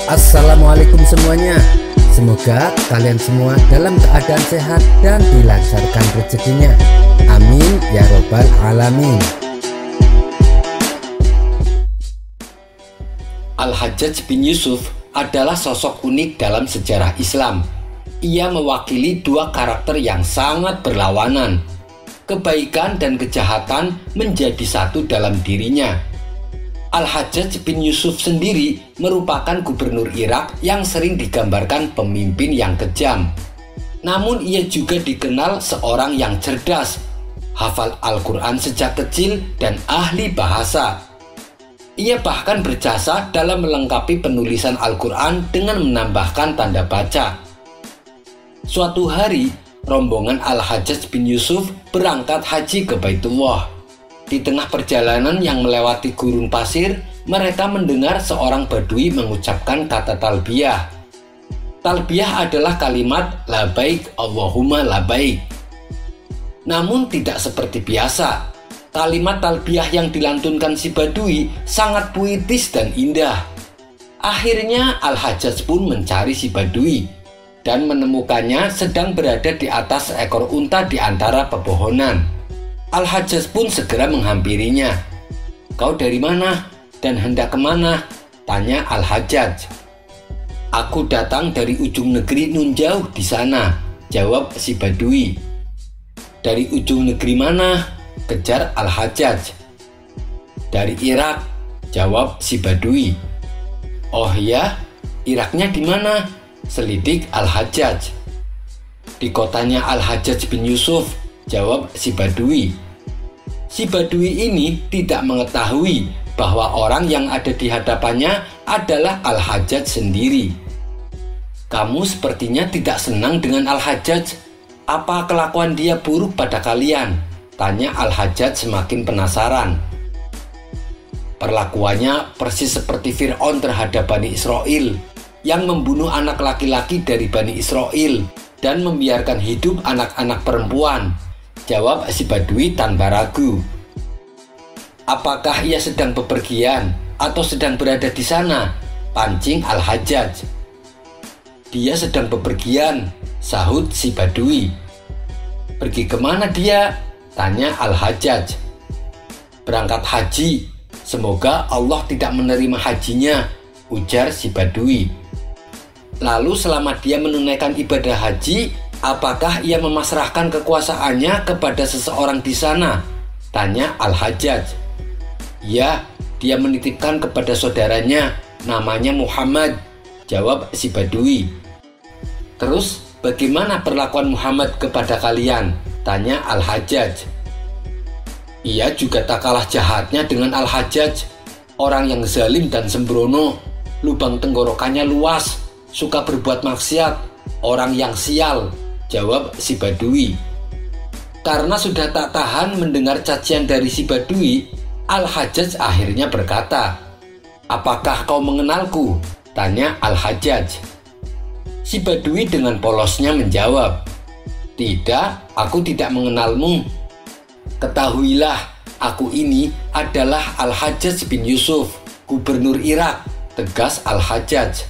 Assalamualaikum semuanya. Semoga kalian semua dalam keadaan sehat dan dilancarkan rezekinya. Amin ya robbal alamin. Al-Hajjaj bin Yusuf adalah sosok unik dalam sejarah Islam. Ia mewakili dua karakter yang sangat berlawanan. Kebaikan dan kejahatan menjadi satu dalam dirinya. Al-Hajjaj bin Yusuf sendiri merupakan gubernur Irak yang sering digambarkan pemimpin yang kejam. Namun ia juga dikenal seorang yang cerdas, hafal Al-Quran sejak kecil dan ahli bahasa. Ia bahkan berjasa dalam melengkapi penulisan Al-Quran dengan menambahkan tanda baca. Suatu hari, rombongan Al-Hajjaj bin Yusuf berangkat haji ke Baitullah. Di tengah perjalanan yang melewati gurun pasir, mereka mendengar seorang badui mengucapkan kata talbiyah. Talbiyah adalah kalimat labaik Allahumma labaik. Namun tidak seperti biasa. Kalimat talbiyah yang dilantunkan si badui sangat puitis dan indah. Akhirnya Al-Hajjaj pun mencari si badui dan menemukannya sedang berada di atas seekor unta di antara pepohonan. Al-Hajjaj pun segera menghampirinya. "Kau dari mana dan hendak kemana?" tanya Al-Hajjaj. "Aku datang dari ujung negeri nun jauh di sana," jawab si badui. "Dari ujung negeri mana?" kejar Al-Hajjaj. "Dari Irak," jawab si badui. "Oh ya, Iraknya di mana?" selidik Al-Hajjaj. "Di kotanya Al-Hajjaj bin Yusuf," jawab si badui. Si badui ini tidak mengetahui bahwa orang yang ada di hadapannya adalah Al-Hajjaj sendiri. "Kamu sepertinya tidak senang dengan Al-Hajjaj. Apa kelakuan dia buruk pada kalian?" tanya Al-Hajjaj semakin penasaran. "Perlakuannya persis seperti Fir'aun terhadap Bani Israel, yang membunuh anak laki-laki dari Bani Israel dan membiarkan hidup anak-anak perempuan," jawab si badui tanpa ragu. "Apakah ia sedang bepergian atau sedang berada di sana?" pancing Al-Hajjaj. "Dia sedang bepergian," sahut si badui. "Pergi kemana dia?" tanya Al-Hajjaj. "Berangkat haji. Semoga Allah tidak menerima hajinya," ujar si badui. "Lalu selama dia menunaikan ibadah haji, apakah ia memasrahkan kekuasaannya kepada seseorang di sana?" tanya Al-Hajjaj. "Ya, dia menitipkan kepada saudaranya, namanya Muhammad," jawab si badui. "Terus bagaimana perlakuan Muhammad kepada kalian?" tanya Al-Hajjaj. Ia juga tak kalah jahatnya dengan Al-Hajjaj, orang yang zalim dan sembrono, lubang tenggorokannya luas, suka berbuat maksiat, orang yang sial, jawab si badui. Karena sudah tak tahan mendengar cacian dari si badui, Al-Hajjaj akhirnya berkata, "Apakah kau mengenalku?" tanya Al-Hajjaj. Si badui dengan polosnya menjawab, "Tidak, aku tidak mengenalmu. Ketahuilah, aku ini adalah Al-Hajjaj bin Yusuf, gubernur Irak," tegas Al-Hajjaj.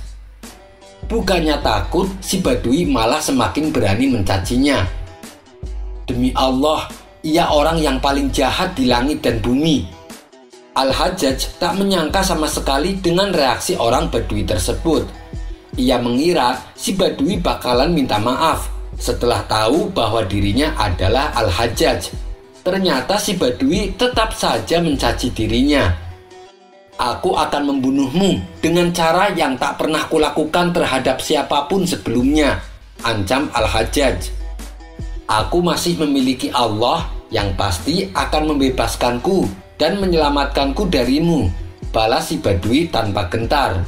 Bukannya takut, si badui malah semakin berani mencacinya. "Demi Allah, ia orang yang paling jahat di langit dan bumi." Al-Hajjaj tak menyangka sama sekali dengan reaksi orang badui tersebut. Ia mengira si badui bakalan minta maaf setelah tahu bahwa dirinya adalah Al-Hajjaj. Ternyata si badui tetap saja mencaci dirinya. "Aku akan membunuhmu dengan cara yang tak pernah kulakukan terhadap siapapun sebelumnya," ancam Al-Hajjaj. "Aku masih memiliki Allah yang pasti akan membebaskanku dan menyelamatkanku darimu," balas si badui tanpa gentar.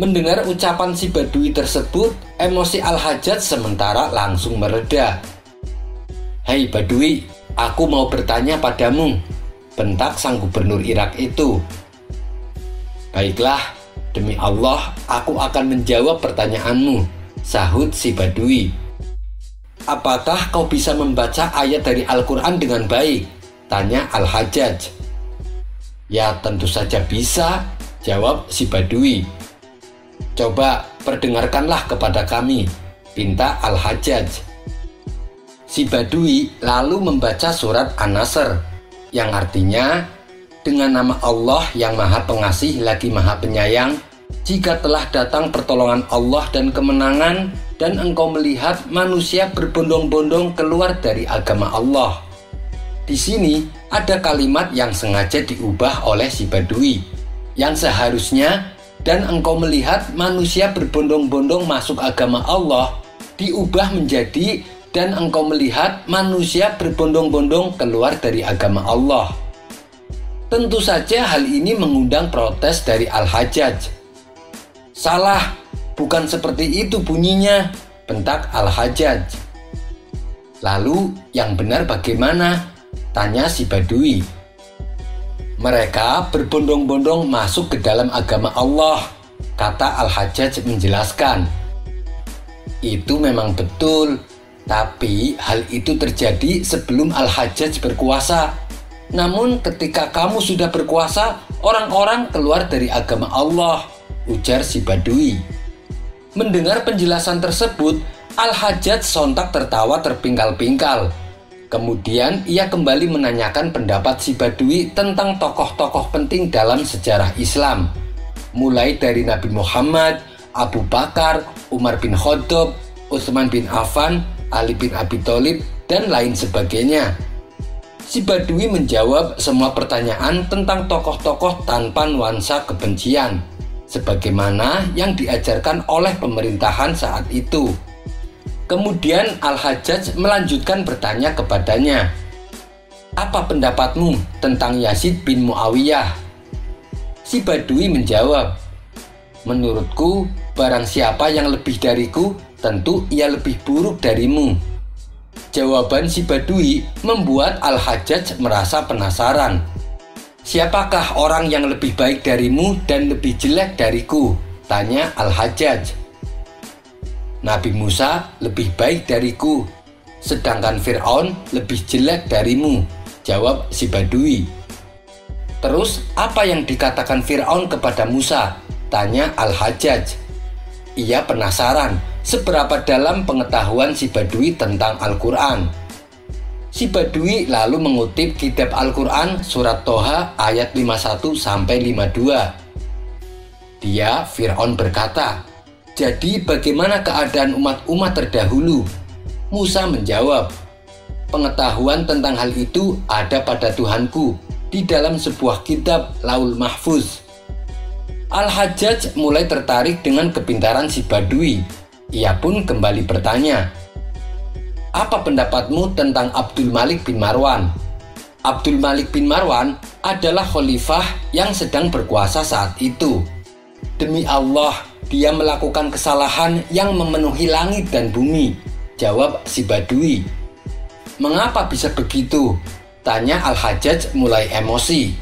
Mendengar ucapan si badui tersebut, emosi Al-Hajjaj sementara langsung mereda. "Hei badui, aku mau bertanya padamu," bentak sang gubernur Irak itu. "Baiklah, demi Allah aku akan menjawab pertanyaanmu," sahut si badui. "Apakah kau bisa membaca ayat dari Al-Quran dengan baik?" tanya Al-Hajjaj. "Ya tentu saja bisa," jawab si badui. Coba perdengarkanlah kepada kami, pinta Al-Hajjaj. Si Badui lalu membaca surat An-Nasr, yang artinya, dengan nama Allah yang Maha Pengasih lagi Maha Penyayang, jika telah datang pertolongan Allah dan kemenangan, dan engkau melihat manusia berbondong-bondong keluar dari agama Allah. Di sini ada kalimat yang sengaja diubah oleh si Badui, yang seharusnya dan engkau melihat manusia berbondong-bondong masuk agama Allah, diubah menjadi dan engkau melihat manusia berbondong-bondong keluar dari agama Allah. Tentu saja hal ini mengundang protes dari Al-Hajjaj. Salah, bukan seperti itu bunyinya, bentak Al-Hajjaj. Lalu yang benar bagaimana? Tanya si Badui. Mereka berbondong-bondong masuk ke dalam agama Allah, kata Al-Hajjaj menjelaskan. Itu memang betul, tapi hal itu terjadi sebelum Al-Hajjaj berkuasa. Namun ketika kamu sudah berkuasa, orang-orang keluar dari agama Allah, ujar si Badui. Mendengar penjelasan tersebut, Al-Hajjaj sontak tertawa terpingkal-pingkal. Kemudian ia kembali menanyakan pendapat si Badui tentang tokoh-tokoh penting dalam sejarah Islam, mulai dari Nabi Muhammad, Abu Bakar, Umar bin Khattab, Utsman bin Affan, Ali bin Abi Thalib, dan lain sebagainya. Si Badui menjawab semua pertanyaan tentang tokoh-tokoh tanpa nuansa kebencian, sebagaimana yang diajarkan oleh pemerintahan saat itu. Kemudian Al-Hajjaj melanjutkan bertanya kepadanya, "Apa pendapatmu tentang Yazid bin Muawiyah?" Si Badui menjawab, "Menurutku, barang siapa yang lebih dariku, tentu ia lebih buruk darimu." Jawaban si Badui membuat Al-Hajjaj merasa penasaran. "Siapakah orang yang lebih baik darimu dan lebih jelek dariku?" tanya Al-Hajjaj. "Nabi Musa lebih baik dariku, sedangkan Fir'aun lebih jelek darimu," jawab si Badui. "Terus apa yang dikatakan Fir'aun kepada Musa?" tanya Al-Hajjaj. Ia penasaran seberapa dalam pengetahuan si Badui tentang Al-Quran. Si Badui lalu mengutip kitab Al-Quran surat Toha ayat 51-52. Dia, Fir'aun, berkata, "Jadi bagaimana keadaan umat-umat terdahulu?" Musa menjawab, "Pengetahuan tentang hal itu ada pada Tuhanku di dalam sebuah kitab Laul Mahfuz." Al-Hajjaj mulai tertarik dengan kepintaran si Badui. Ia pun kembali bertanya, "Apa pendapatmu tentang Abdul Malik bin Marwan?" Abdul Malik bin Marwan adalah khalifah yang sedang berkuasa saat itu. "Demi Allah, dia melakukan kesalahan yang memenuhi langit dan bumi," jawab si Badui. "Mengapa bisa begitu?" tanya Al-Hajjaj mulai emosi.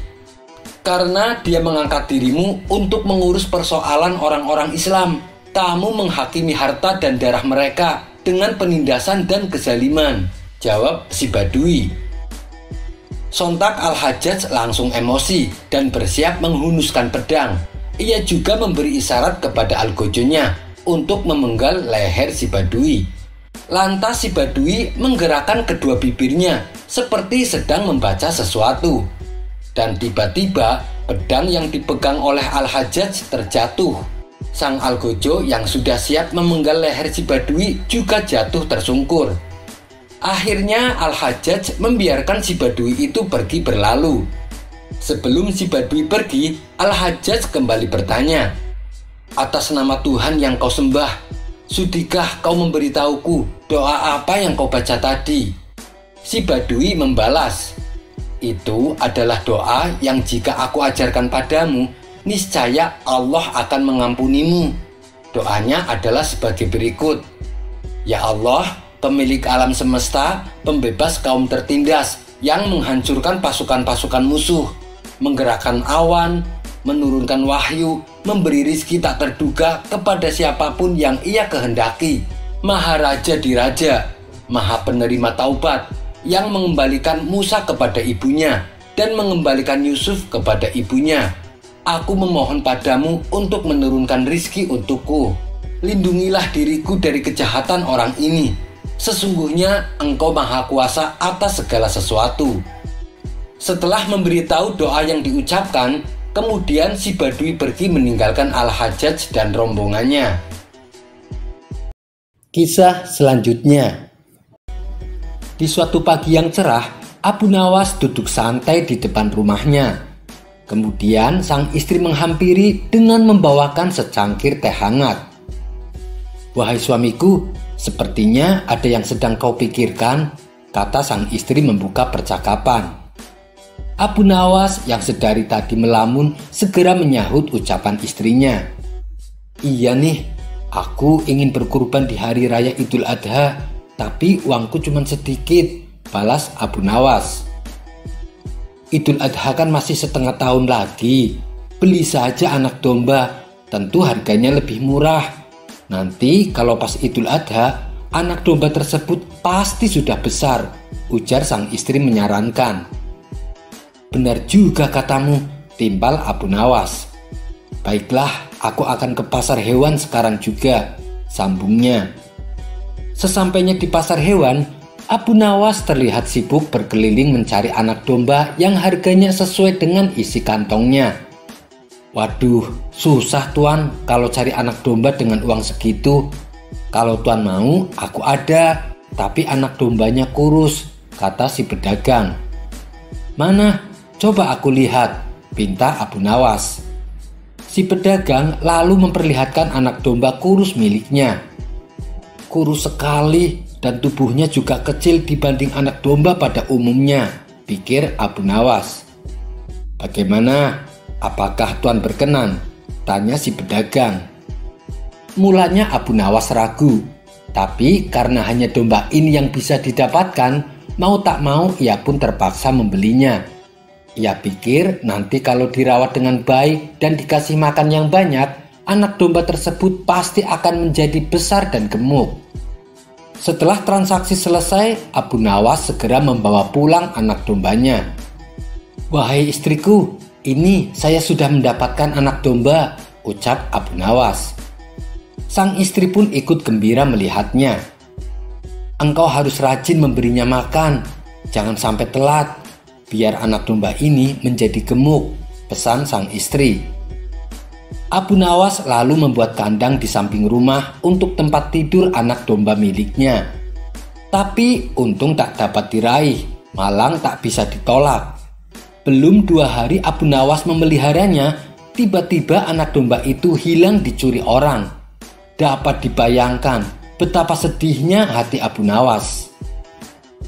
"Karena dia mengangkat dirimu untuk mengurus persoalan orang-orang Islam. Kamu menghakimi harta dan darah mereka dengan penindasan dan kezaliman," jawab si Badui. Sontak Al-Hajjaj langsung emosi dan bersiap menghunuskan pedang. Ia juga memberi isyarat kepada algojonya untuk memenggal leher si Badui. Lantas si Badui menggerakkan kedua bibirnya seperti sedang membaca sesuatu. Dan tiba-tiba pedang yang dipegang oleh Al-Hajjaj terjatuh. Sang algojo yang sudah siap memenggal leher si Badui juga jatuh tersungkur. Akhirnya Al-Hajjaj membiarkan si Badui itu pergi berlalu. Sebelum si Badui pergi, Al-Hajjaj kembali bertanya, "Atas nama Tuhan yang kau sembah, sudikah kau memberitahuku doa apa yang kau baca tadi?" Si Badui membalas, "Itu adalah doa yang jika aku ajarkan padamu, niscaya Allah akan mengampunimu." Doanya adalah sebagai berikut, "Ya Allah, pemilik alam semesta, pembebas kaum tertindas yang menghancurkan pasukan-pasukan musuh, menggerakkan awan, menurunkan wahyu, memberi rizki tak terduga kepada siapapun yang ia kehendaki, Maharaja di Raja, Maha penerima taubat, yang mengembalikan Musa kepada ibunya dan mengembalikan Yusuf kepada ibunya. aku memohon padamu untuk menurunkan rizki untukku. Lindungilah diriku dari kejahatan orang ini. Sesungguhnya Engkau Maha Kuasa atas segala sesuatu." Setelah memberitahu doa yang diucapkan, kemudian si Badui pergi meninggalkan Al-Hajjaj dan rombongannya. Kisah selanjutnya. Di suatu pagi yang cerah, Abu Nawas duduk santai di depan rumahnya. Kemudian sang istri menghampiri dengan membawakan secangkir teh hangat. "Wahai suamiku, sepertinya ada yang sedang kau pikirkan," kata sang istri membuka percakapan. Abu Nawas yang sedari tadi melamun segera menyahut ucapan istrinya. "Iya nih, aku ingin berkurban di hari raya Idul Adha, tapi uangku cuma sedikit," balas Abu Nawas. "Idul Adha kan masih setengah tahun lagi. Beli saja anak domba, tentu harganya lebih murah. Nanti kalau pas Idul Adha, anak domba tersebut pasti sudah besar," ujar sang istri menyarankan. "Benar juga katamu," timpal Abu Nawas. "Baiklah, aku akan ke pasar hewan sekarang juga," sambungnya. Sesampainya di pasar hewan, Abu Nawas terlihat sibuk berkeliling mencari anak domba yang harganya sesuai dengan isi kantongnya. "Waduh, susah tuan kalau cari anak domba dengan uang segitu. Kalau tuan mau, aku ada, tapi anak dombanya kurus," kata si pedagang. "Mana? Coba aku lihat," pinta Abu Nawas. Si pedagang lalu memperlihatkan anak domba kurus miliknya. "Kurus sekali dan tubuhnya juga kecil dibanding anak domba pada umumnya," pikir Abu Nawas. "Bagaimana? Apakah tuan berkenan?" tanya si pedagang. Mulanya Abu Nawas ragu, tapi karena hanya domba ini yang bisa didapatkan, mau tak mau ia pun terpaksa membelinya. Ia pikir nanti kalau dirawat dengan baik dan dikasih makan yang banyak, anak domba tersebut pasti akan menjadi besar dan gemuk. Setelah transaksi selesai, Abu Nawas segera membawa pulang anak dombanya. "Wahai istriku, ini saya sudah mendapatkan anak domba," ucap Abu Nawas. Sang istri pun ikut gembira melihatnya. "Engkau harus rajin memberinya makan, jangan sampai telat, biar anak domba ini menjadi gemuk," pesan sang istri. Abu Nawas lalu membuat kandang di samping rumah untuk tempat tidur anak domba miliknya. Tapi untung tak dapat diraih, malang tak bisa ditolak. Belum 2 hari Abu Nawas memeliharanya, tiba-tiba anak domba itu hilang dicuri orang. Dapat dibayangkan betapa sedihnya hati Abu Nawas.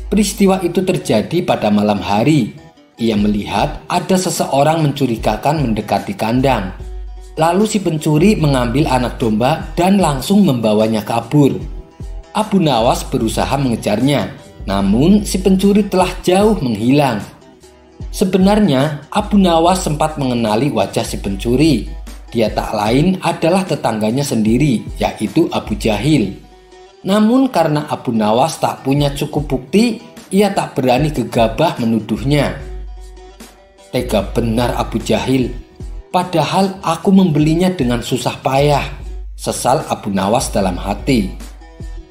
Peristiwa itu terjadi pada malam hari. Ia melihat ada seseorang mencurigakan mendekati kandang. Lalu si pencuri mengambil anak domba dan langsung membawanya kabur. Abu Nawas berusaha mengejarnya, namun si pencuri telah jauh menghilang. Sebenarnya Abu Nawas sempat mengenali wajah si pencuri. Dia tak lain adalah tetangganya sendiri, yaitu Abu Jahil. Namun karena Abu Nawas tak punya cukup bukti, ia tak berani gegabah menuduhnya. "Tega benar Abu Jahil. Padahal aku membelinya dengan susah payah," sesal Abu Nawas dalam hati.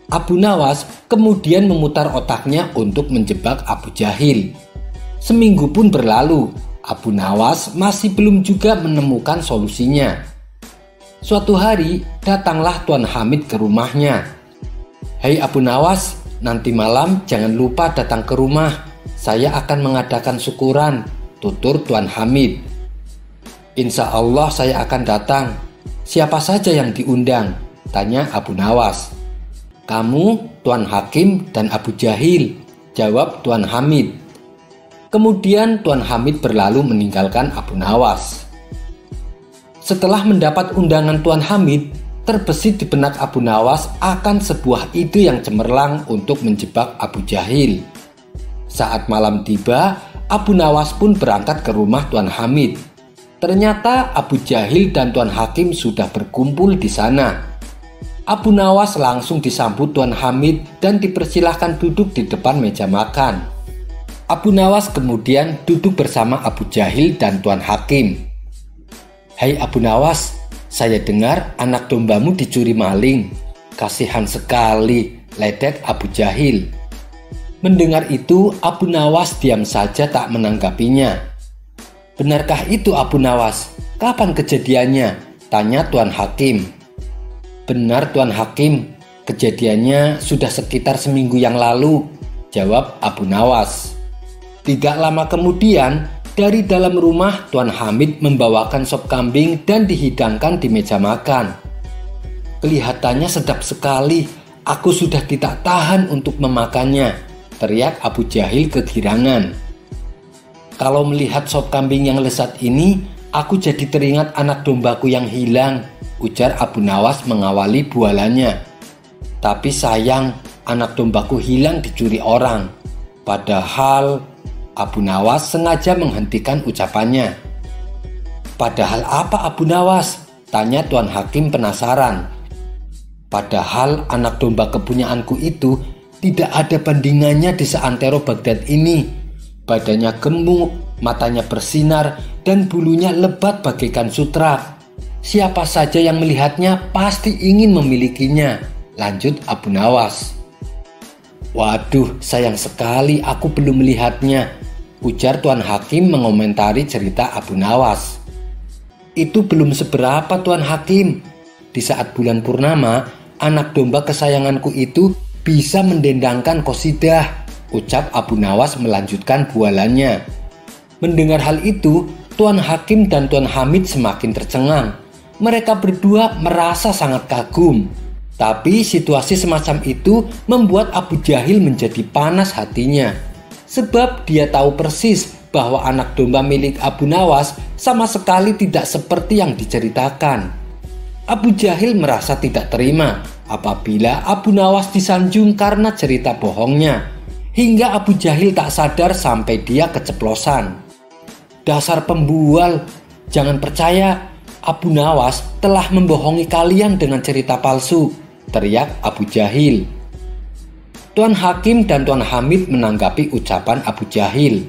Abu Nawas kemudian memutar otaknya untuk menjebak Abu Jahil. Seminggu pun berlalu, Abu Nawas masih belum juga menemukan solusinya. Suatu hari datanglah Tuan Hamid ke rumahnya. "Hei Abu Nawas, nanti malam jangan lupa datang ke rumah. Saya akan mengadakan syukuran," tutur Tuan Hamid. "Insya Allah saya akan datang. Siapa saja yang diundang?" tanya Abu Nawas. "Kamu, Tuan Hakim, dan Abu Jahil," jawab Tuan Hamid. Kemudian Tuan Hamid berlalu meninggalkan Abu Nawas. Setelah mendapat undangan Tuan Hamid, terbesit di benak Abu Nawas akan sebuah ide yang cemerlang untuk menjebak Abu Jahil. Saat malam tiba, Abu Nawas pun berangkat ke rumah Tuan Hamid. Ternyata Abu Jahil dan Tuan Hakim sudah berkumpul di sana. Abu Nawas langsung disambut Tuan Hamid dan dipersilahkan duduk di depan meja makan. Abu Nawas kemudian duduk bersama Abu Jahil dan Tuan Hakim. "Hai Abu Nawas, saya dengar anak dombamu dicuri maling." "Kasihan sekali," ledek Abu Jahil. Mendengar itu, Abu Nawas diam saja tak menanggapinya. "Benarkah itu Abu Nawas? Kapan kejadiannya?" tanya Tuan Hakim. "Benar Tuan Hakim, kejadiannya sudah sekitar seminggu yang lalu," jawab Abu Nawas. Tidak lama kemudian, dari dalam rumah Tuan Hamid membawakan sop kambing dan dihidangkan di meja makan. "Kelihatannya sedap sekali, aku sudah tidak tahan untuk memakannya," teriak Abu Jahil kegirangan. "Kalau melihat sop kambing yang lezat ini, aku jadi teringat anak dombaku yang hilang," ujar Abu Nawas mengawali bualannya. "Tapi sayang, anak dombaku hilang dicuri orang." Padahal Abu Nawas sengaja menghentikan ucapannya. "Padahal apa Abu Nawas?" tanya Tuan Hakim penasaran. "Padahal anak domba kepunyaanku itu tidak ada bandingannya di seantero Baghdad ini. Badannya gemuk, matanya bersinar, dan bulunya lebat bagaikan sutra. Siapa saja yang melihatnya pasti ingin memilikinya," lanjut Abu Nawas. "Waduh, sayang sekali aku belum melihatnya," ujar Tuan Hakim mengomentari cerita Abu Nawas. "Itu belum seberapa Tuan Hakim. Di saat bulan purnama, anak domba kesayanganku itu bisa mendendangkan qasidah," ucap Abu Nawas melanjutkan bualannya. Mendengar hal itu, Tuan Hakim dan Tuan Hamid semakin tercengang. Mereka berdua merasa sangat kagum. Tapi situasi semacam itu membuat Abu Jahil menjadi panas hatinya. Sebab dia tahu persis bahwa anak domba milik Abu Nawas sama sekali tidak seperti yang diceritakan. Abu Jahil merasa tidak terima apabila Abu Nawas disanjung karena cerita bohongnya. Hingga Abu Jahil tak sadar sampai dia keceplosan. "Dasar pembual, jangan percaya, Abu Nawas telah membohongi kalian dengan cerita palsu," teriak Abu Jahil. Tuan Hakim dan Tuan Hamid menanggapi ucapan Abu Jahil.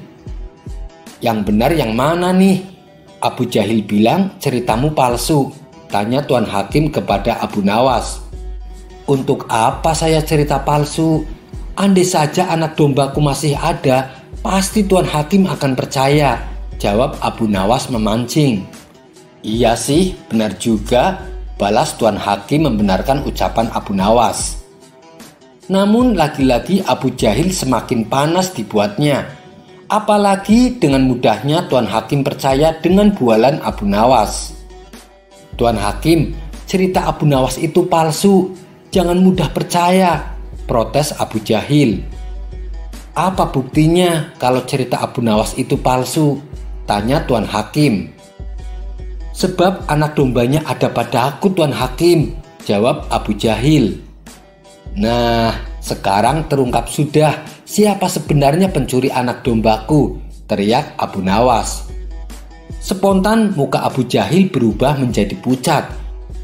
"Yang benar yang mana nih?" Abu Jahil bilang ceritamu palsu, tanya Tuan Hakim kepada Abu Nawas. "Untuk apa saya cerita palsu? Andai saja anak dombaku masih ada, pasti Tuan Hakim akan percaya," jawab Abu Nawas memancing. "Iya sih, benar juga," balas Tuan Hakim membenarkan ucapan Abu Nawas. Namun lagi-lagi Abu Jahil semakin panas dibuatnya. Apalagi dengan mudahnya Tuan Hakim percaya dengan bualan Abu Nawas. "Tuan Hakim, cerita Abu Nawas itu palsu. Jangan mudah percaya," protes Abu Jahil. "Apa buktinya kalau cerita Abu Nawas itu palsu?" tanya Tuan Hakim. "Sebab anak dombanya ada padaku Tuan Hakim," jawab Abu Jahil. "Nah, sekarang terungkap sudah siapa sebenarnya pencuri anak dombaku," teriak Abu Nawas. Spontan muka Abu Jahil berubah menjadi pucat.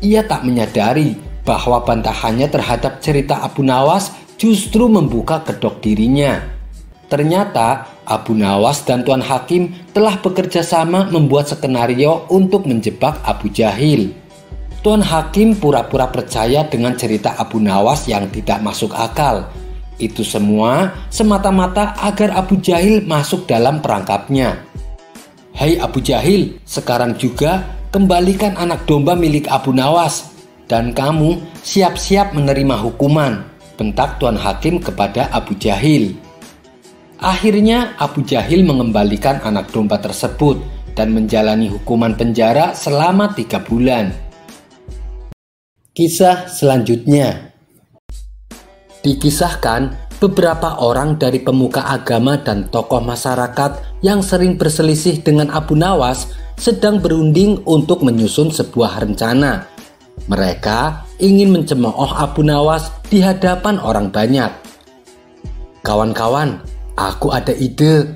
Ia tak menyadari bahwa bantahannya terhadap cerita Abu Nawas justru membuka kedok dirinya. Ternyata Abu Nawas dan Tuan Hakim telah bekerja sama membuat skenario untuk menjebak Abu Jahil. Tuan Hakim pura-pura percaya dengan cerita Abu Nawas yang tidak masuk akal. Itu semua semata-mata agar Abu Jahil masuk dalam perangkapnya. "Hai Abu Jahil, sekarang juga kembalikan anak domba milik Abu Nawas. Dan kamu siap-siap menerima hukuman," bentak Tuan Hakim kepada Abu Jahil. Akhirnya Abu Jahil mengembalikan anak domba tersebut dan menjalani hukuman penjara selama 3 bulan. Kisah selanjutnya. Dikisahkan beberapa orang dari pemuka agama dan tokoh masyarakat yang sering berselisih dengan Abu Nawas sedang berunding untuk menyusun sebuah rencana. Mereka ingin mencemooh Abu Nawas di hadapan orang banyak. "Kawan-kawan, aku ada ide.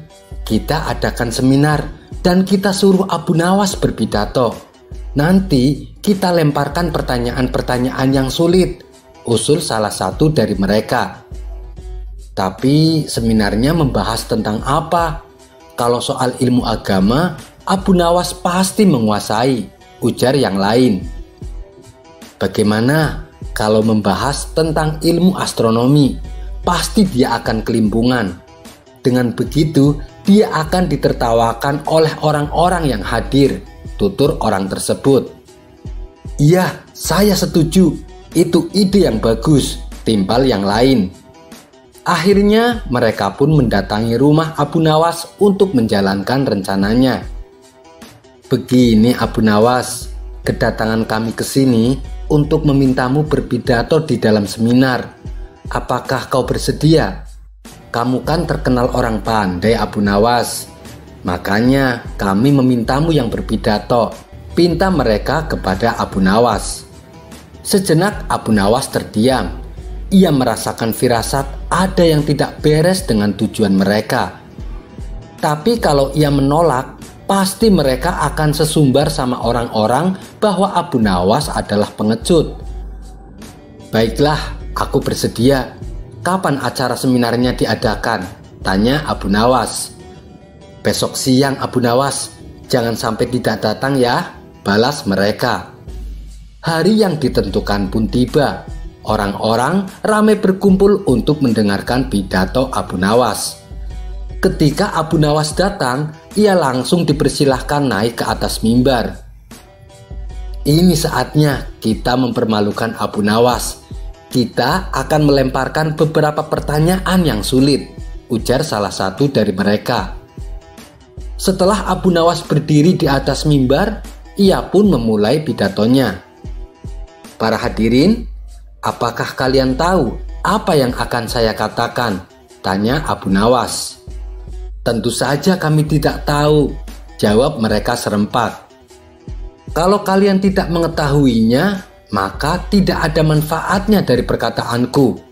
Kita adakan seminar dan kita suruh Abu Nawas berpidato. Nanti kita lemparkan pertanyaan-pertanyaan yang sulit," usul salah satu dari mereka. "Tapi seminarnya membahas tentang apa? Kalau soal ilmu agama, Abu Nawas pasti menguasai," ujar yang lain. Bagaimana kalau membahas tentang ilmu astronomi? Pasti dia akan kelimpungan. Dengan begitu, dia akan ditertawakan oleh orang-orang yang hadir, tutur orang tersebut. Iya, saya setuju. Itu ide yang bagus, timpal yang lain. Akhirnya mereka pun mendatangi rumah Abu Nawas untuk menjalankan rencananya. Begini Abu Nawas, kedatangan kami ke sini untuk memintamu berpidato di dalam seminar. Apakah kau bersedia? Kamu kan terkenal orang pandai Abu Nawas. Makanya kami memintamu yang berpidato, pinta mereka kepada Abu Nawas. Sejenak Abu Nawas terdiam. Ia merasakan firasat ada yang tidak beres dengan tujuan mereka. Tapi kalau ia menolak, pasti mereka akan sesumbar sama orang-orang bahwa Abu Nawas adalah pengecut. Baiklah, aku bersedia. Kapan acara seminarnya diadakan? Tanya Abu Nawas. Besok siang Abu Nawas, jangan sampai tidak datang ya, balas mereka. Hari yang ditentukan pun tiba. Orang-orang ramai berkumpul untuk mendengarkan pidato Abu Nawas. Ketika Abu Nawas datang, ia langsung dipersilahkan naik ke atas mimbar. Ini saatnya kita mempermalukan Abu Nawas. Kita akan melemparkan beberapa pertanyaan yang sulit, ujar salah satu dari mereka. Setelah Abu Nawas berdiri di atas mimbar, ia pun memulai pidatonya. Para hadirin, apakah kalian tahu apa yang akan saya katakan? Tanya Abu Nawas. Tentu saja kami tidak tahu, jawab mereka serempak. Kalau kalian tidak mengetahuinya, maka tidak ada manfaatnya dari perkataanku.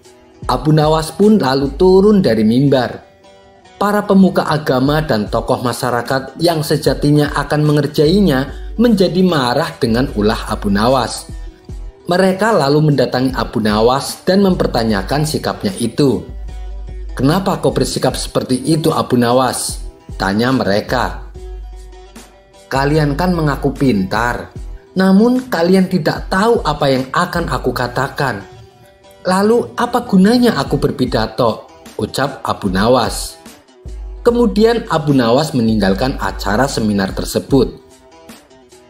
Abu Nawas pun lalu turun dari mimbar. Para pemuka agama dan tokoh masyarakat yang sejatinya akan mengerjainya menjadi marah dengan ulah Abu Nawas. Mereka lalu mendatangi Abu Nawas dan mempertanyakan sikapnya itu. Kenapa kau bersikap seperti itu Abu Nawas? Tanya mereka. Kalian kan mengaku pintar, namun kalian tidak tahu apa yang akan aku katakan. Lalu apa gunanya aku berpidato? Ucap Abu Nawas. Kemudian Abu Nawas meninggalkan acara seminar tersebut.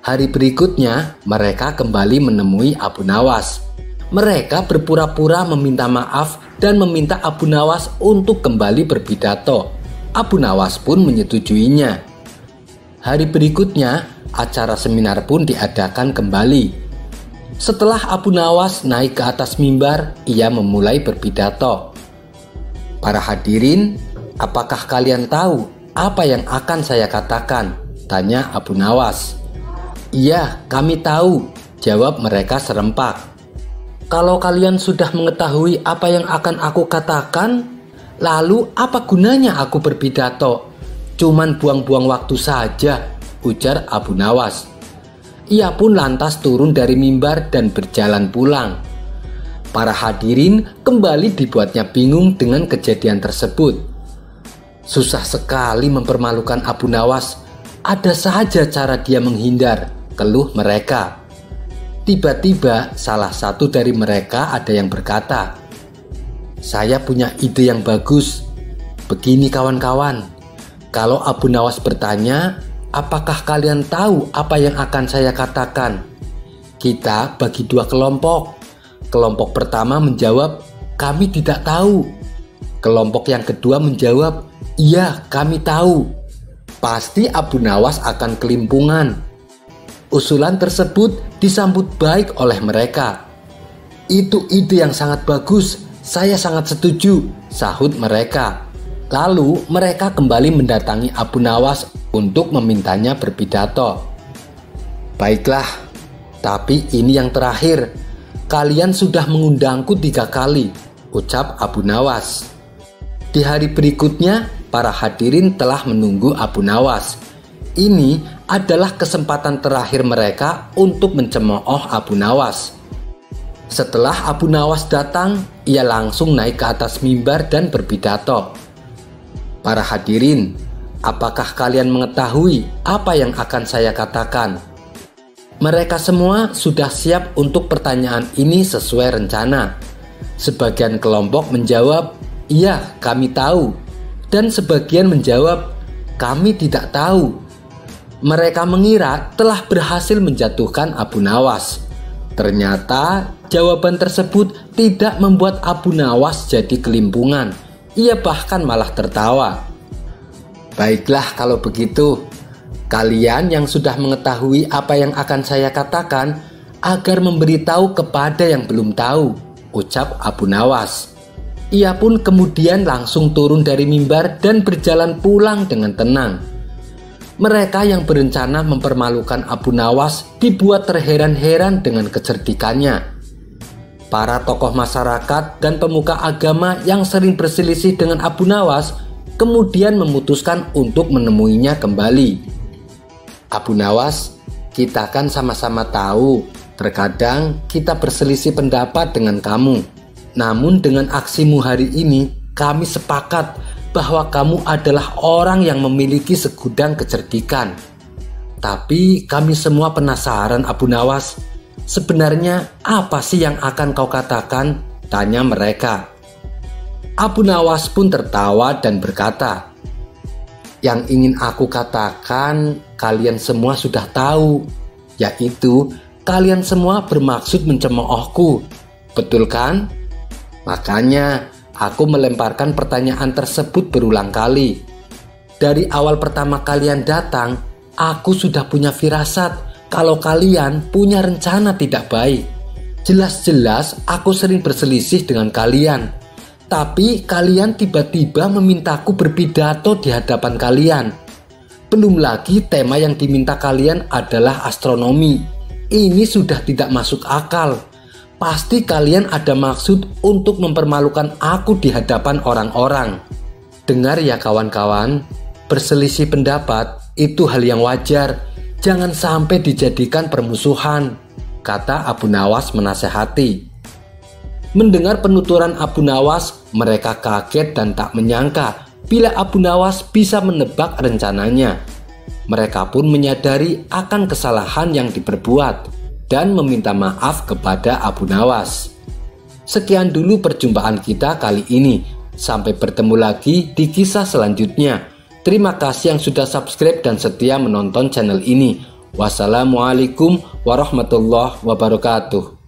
Hari berikutnya mereka kembali menemui Abu Nawas. Mereka berpura-pura meminta maaf dan meminta Abu Nawas untuk kembali berpidato. Abu Nawas pun menyetujuinya. Hari berikutnya acara seminar pun diadakan kembali. Setelah Abu Nawas naik ke atas mimbar, ia memulai berpidato. Para hadirin, apakah kalian tahu apa yang akan saya katakan? Tanya Abu Nawas. Iya, kami tahu, jawab mereka serempak. Kalau kalian sudah mengetahui apa yang akan aku katakan, lalu apa gunanya aku berpidato? Cuman buang-buang waktu saja, ujar Abu Nawas. Ia pun lantas turun dari mimbar dan berjalan pulang. Para hadirin kembali dibuatnya bingung dengan kejadian tersebut. Susah sekali mempermalukan Abu Nawas. Ada saja cara dia menghindar, keluh mereka. Tiba-tiba salah satu dari mereka ada yang berkata, saya punya ide yang bagus. Begini kawan-kawan, kalau Abu Nawas bertanya, apakah kalian tahu apa yang akan saya katakan? Kita bagi dua kelompok. Kelompok pertama menjawab, kami tidak tahu. Kelompok yang kedua menjawab, iya kami tahu. Pasti Abu Nawas akan kelimpungan. Usulan tersebut disambut baik oleh mereka. Itu ide yang sangat bagus, saya sangat setuju, sahut mereka. Lalu mereka kembali mendatangi Abu Nawas untuk memintanya berpidato. Baiklah, tapi ini yang terakhir. Kalian sudah mengundangku 3 kali, ucap Abu Nawas. Di hari berikutnya, para hadirin telah menunggu Abu Nawas. Ini adalah kesempatan terakhir mereka untuk mencemooh Abu Nawas. Setelah Abu Nawas datang, ia langsung naik ke atas mimbar dan berpidato. Para hadirin, apakah kalian mengetahui apa yang akan saya katakan? Mereka semua sudah siap untuk pertanyaan ini sesuai rencana. Sebagian kelompok menjawab, "Iya, kami tahu." Dan sebagian menjawab, "Kami tidak tahu." Mereka mengira telah berhasil menjatuhkan Abu Nawas. Ternyata jawaban tersebut tidak membuat Abu Nawas jadi kelimpungan. Ia bahkan malah tertawa. "Baiklah kalau begitu. Kalian yang sudah mengetahui apa yang akan saya katakan agar memberitahu kepada yang belum tahu," ucap Abu Nawas. Ia pun kemudian langsung turun dari mimbar dan berjalan pulang dengan tenang. Mereka yang berencana mempermalukan Abu Nawas dibuat terheran-heran dengan kecerdikannya. Para tokoh masyarakat dan pemuka agama yang sering berselisih dengan Abu Nawas kemudian memutuskan untuk menemuinya kembali. "Abu Nawas, kita kan sama-sama tahu terkadang kita berselisih pendapat dengan kamu. Namun dengan aksimu hari ini, kami sepakat bahwa kamu adalah orang yang memiliki segudang kecerdikan. Tapi kami semua penasaran, Abu Nawas. Sebenarnya apa sih yang akan kau katakan?" tanya mereka. Abu Nawas pun tertawa dan berkata, "Yang ingin aku katakan kalian semua sudah tahu, yaitu kalian semua bermaksud mencemoohku. Betul kan? Makanya aku melemparkan pertanyaan tersebut berulang kali. Dari awal pertama kalian datang, aku sudah punya firasat kalau kalian punya rencana tidak baik. Jelas-jelas aku sering berselisih dengan kalian. Tapi kalian tiba-tiba memintaku berpidato di hadapan kalian. Belum lagi tema yang diminta kalian adalah astronomi. Ini sudah tidak masuk akal. Pasti kalian ada maksud untuk mempermalukan aku di hadapan orang-orang." Dengar ya kawan-kawan, berselisih pendapat itu hal yang wajar. Jangan sampai dijadikan permusuhan, kata Abu Nawas menasehati. Mendengar penuturan Abu Nawas, mereka kaget dan tak menyangka bila Abu Nawas bisa menebak rencananya. Mereka pun menyadari akan kesalahan yang diperbuat dan meminta maaf kepada Abu Nawas. Sekian dulu perjumpaan kita kali ini. Sampai bertemu lagi di kisah selanjutnya. Terima kasih yang sudah subscribe dan setia menonton channel ini. Wassalamualaikum warahmatullahi wabarakatuh.